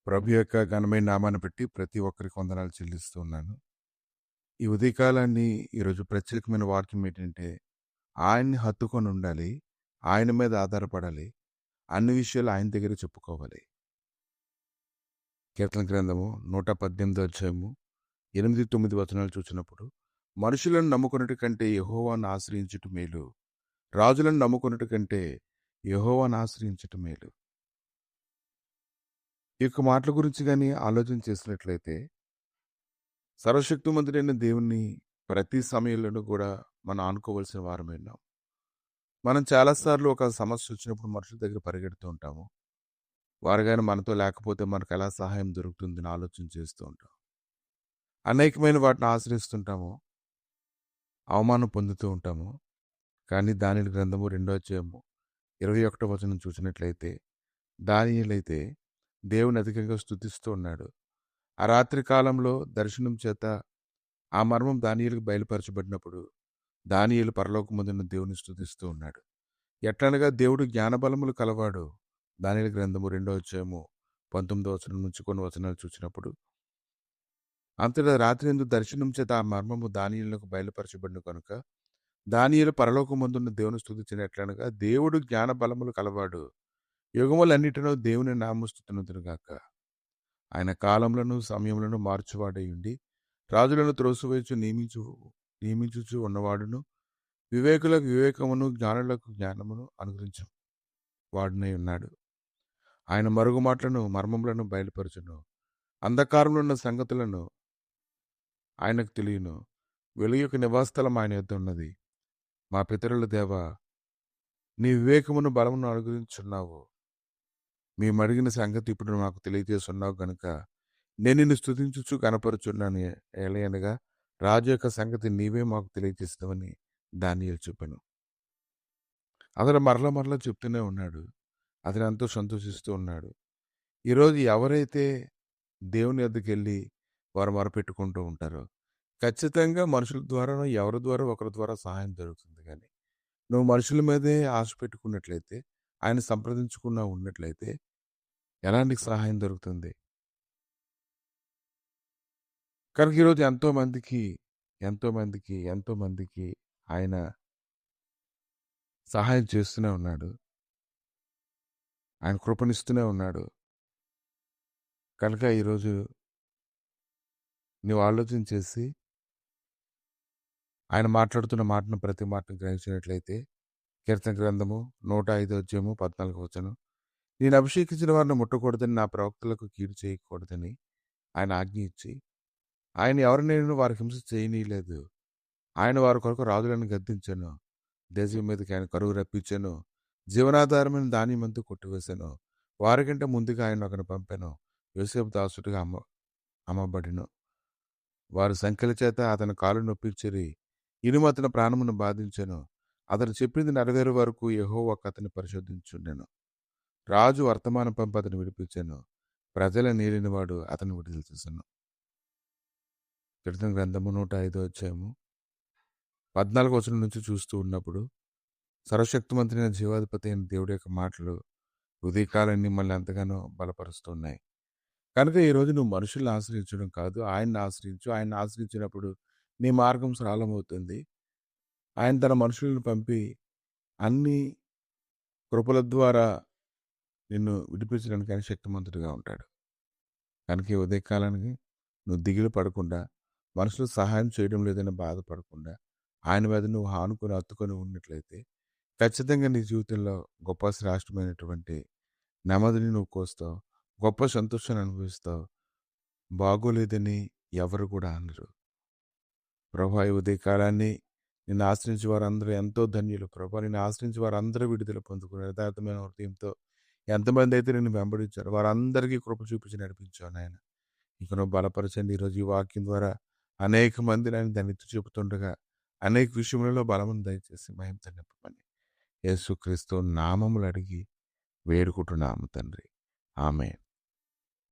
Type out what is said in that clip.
ప్రభు యొక్క ఘనమైన నామాన్ని బట్టి ప్రతి ఒక్కరికి వందనాలు చెల్లిస్తూ ఉన్నాను. ఈ ఉదయకాలాన్ని ఈరోజు ప్రత్యేకమైన వాక్యం ఏంటంటే, ఆయన్ని హత్తుకొని ఉండాలి. ఆయన మీద ఆధారపడాలి. అన్ని విషయాలు ఆయన దగ్గర చెప్పుకోవాలి. కీర్తన గ్రంథము 118 అధ్యాయము 8, 9 వచనాలు చూసినప్పుడు, మనుషులను నమ్ముకొనుట కంటే యెహోవాను ఆశ్రయించుట మేలు. రాజులను నమ్ముకొనుట కంటే యెహోవాను ఆశ్రయించుట మేలు. ఈ యొక్క మాటల గురించి గాని ఆలోచన చేసినట్లయితే, సర్వశక్తిమంతుడైన దేవుణ్ణి ప్రతి సమయంలోనూ కూడా మనం ఆనుకోవలసిన వారమే ఉన్నాం. మనం చాలాసార్లు ఒక సమస్య వచ్చినప్పుడు మనుషుల దగ్గర పరిగెడుతూ ఉంటాము. వారు గాని మనతో లేకపోతే మనకు ఎలా సహాయం దొరుకుతుందని ఆలోచన చేస్తూ ఉంటాం. అనేకమైన వాటిని ఆశ్రయిస్తుంటాము. అవమానం పొందుతూ ఉంటాము. కానీ దానియేలు గ్రంథము 2వ అధ్యాయము 21వ వచనం చూసినట్లయితే, దానియేలైతే దేవుని అధికంగా స్తుతిస్తూ ఉన్నాడు. ఆ రాత్రి కాలంలో దర్శనం చేత ఆ మర్మం దానియేలుకు బయలుపరచబడినప్పుడు దానియేలు పరలోకమందున్న దేవుని స్తుతిస్తూ ఉన్నాడు. ఎట్లనగా దేవుడు జ్ఞానబలములు కలవాడు. దానియేలు గ్రంథము 2వ అధ్యాయము 19వ వచనం నుంచి కొన్ని వచనాలు చూసినప్పుడు, అంతటా రాత్రి యందు దర్శనం చేత ఆ మర్మము దానియేలుకు బయలుపరచబడిన కనుక దానియేలు పరలోకమందున్న దేవుని స్తుతించిన ఎట్లనగా దేవుడు జ్ఞానబలములు కలవాడు. యుగములన్నిటిలో దేవుని నామస్తుతునుగాక. ఆయన కాలములను సమయములను మార్చువాడై ఉండి రాజులను త్రోసివేయు నియమించుచు ఉన్నవాడును, వివేకులకు వివేకమును జ్ఞానులకు జ్ఞానమును అనుగ్రహించు వాడునై ఉన్నాడు. ఆయన మరుగుమాటలను మర్మములను బయలుపరచును. అంధకారంలో ఉన్న సంగతులను ఆయనకు తెలియను. వెలుగు యొక్క నివాసస్థలం ఆయన యొద్ద ఉన్నది. మా పితరుల దేవ, నీ వివేకమును బలమును అనుగ్రహించున్నావు. మేము అడిగిన సంగతి ఇప్పుడు మాకు తెలియజేస్తున్నావు గనుక నేను నిన్ను స్తుతించుచు కనపరుచున్నాను. ఏలయనగా రాజు యొక్క సంగతి నీవే మాకు తెలియజేస్తావని దానియేలు చెప్పాను. అతను మరల చెప్తూనే ఉన్నాడు. అతను ఎంతో సంతోషిస్తూ ఉన్నాడు. ఈరోజు ఎవరైతే దేవుని వద్దకు వెళ్ళి వారు మొరపెట్టుకుంటూ ఉంటారో, ఖచ్చితంగా మనుషుల ద్వారానో ఎవరి ద్వారా ఒకరి ద్వారా సహాయం దొరుకుతుంది. కానీ నువ్వు మనుషుల మీదే ఆశ పెట్టుకున్నట్లయితే, ఆయన సంప్రదించుకున్నా ఉన్నట్లయితే ఎలాంటి సహాయం దొరుకుతుంది? కనుక ఈరోజు ఎంతో మందికి ఆయన సహాయం చేస్తూనే ఉన్నాడు. ఆయన కృపనిస్తూనే ఉన్నాడు. కనుక ఈరోజు నువ్వు ఆలోచన చేసి ఆయన మాట్లాడుతున్న మాటను ప్రతి మాటను గ్రహించినట్లయితే, కీర్తన గ్రంథము 105 అధ్యాయము 14 వచనం, నేను అభిషేకించిన వారిని ముట్టకూడదని, నా ప్రవక్తలకు కీడు చేయకూడదని ఆయన ఆజ్ఞ ఇచ్చి, ఆయన ఎవరినైనా వారికి హింస చేయనీయలేదు. ఆయన వారి కొరకు రాజులను గద్దించాను. దేశం మీదకి ఆయన కరువు రప్పించాను. జీవనాధారమైన ధాన్యమంతా కొట్టివేశాను. వారికంటే ముందుగా ఆయన ఒకరిని పంపాను. యోసేపు దాసుడిగా అమ్మబడిను. వారు సంఖ్యల చేత అతని కాలు నొప్పించిరి. ఇనుము అతని ప్రాణమును బాధించాను. అతను చెప్పింది నెరవేరు వరకు యెహోవా అతన్ని పరిశోధించుండెను. రాజు వర్తమానం పంపి అతను విడిపించాను. ప్రజల నేలినవాడు అతను విడుదల చేశాను. కీర్తన గ్రంథము 105 అధ్యాయము 14 వచనం నుంచి చూస్తూ ఉన్నప్పుడు, సర్వశక్తిమంతుడైన జీవాధిపతి అయిన దేవుడి యొక్క మాటలు ఉదయకాలం మిమ్మల్ని ఎంతగానో బలపరుస్తున్నాయి. కనుక ఈరోజు నువ్వు మనుషుల్ని ఆశ్రయించడం కాదు, ఆయన్ని ఆశ్రయించు. ఆయన్ని ఆశ్రయించినప్పుడు నీ మార్గం సరళమవుతుంది. ఆయన తన మనుషులను పంపి అన్ని కృపల ద్వారా నిన్ను విడిపించడానికి ఆయన శక్తిమంతుడిగా ఉంటాడు. కనుక ఈ ఉదయకాలానికి నువ్వు దిగులు పడకుండా, మనుషులు సహాయం చేయడం లేదని బాధపడకుండా, ఆయన మీద నువ్వు ఆనుకొని హత్తుకొని ఉన్నట్లయితే ఖచ్చితంగా నీ జీవితంలో గొప్ప శ్రేష్టమైనటువంటి నెమ్మదిని నువ్వు కోస్తావు. గొప్ప సంతోషాన్ని అనుభవిస్తావు. బాగోలేదని ఎవరు కూడా అనరు. ప్రభా, ఈ ఉదయకాలాన్ని నిన్ను ఆశ్రయించి వారందరూ ఎంతో ధన్యులు. ప్రభా, నిన్ను ఆశ్రయించి వారందరూ విడుదల పొందుకున్నారు. యథార్థమైన హృదయంతో ఎంతమంది అయితే నిన్ను వెంబడించారు వారందరికీ కృప చూపించి నడిపించావు నాయన. ఇక నువ్వు బలపరచండి. ఈరోజు ఈ వాక్యం ద్వారా అనేక మంది నేను దాన్ని ఎత్తి చెబుతుండగా అనేక విషయములలో బలమును దయచేసి మహిమతో నింపమని యేసుక్రీస్తు నామములు అడిగి వేడుకుంటున్నాము తండ్రి. ఆమేన్.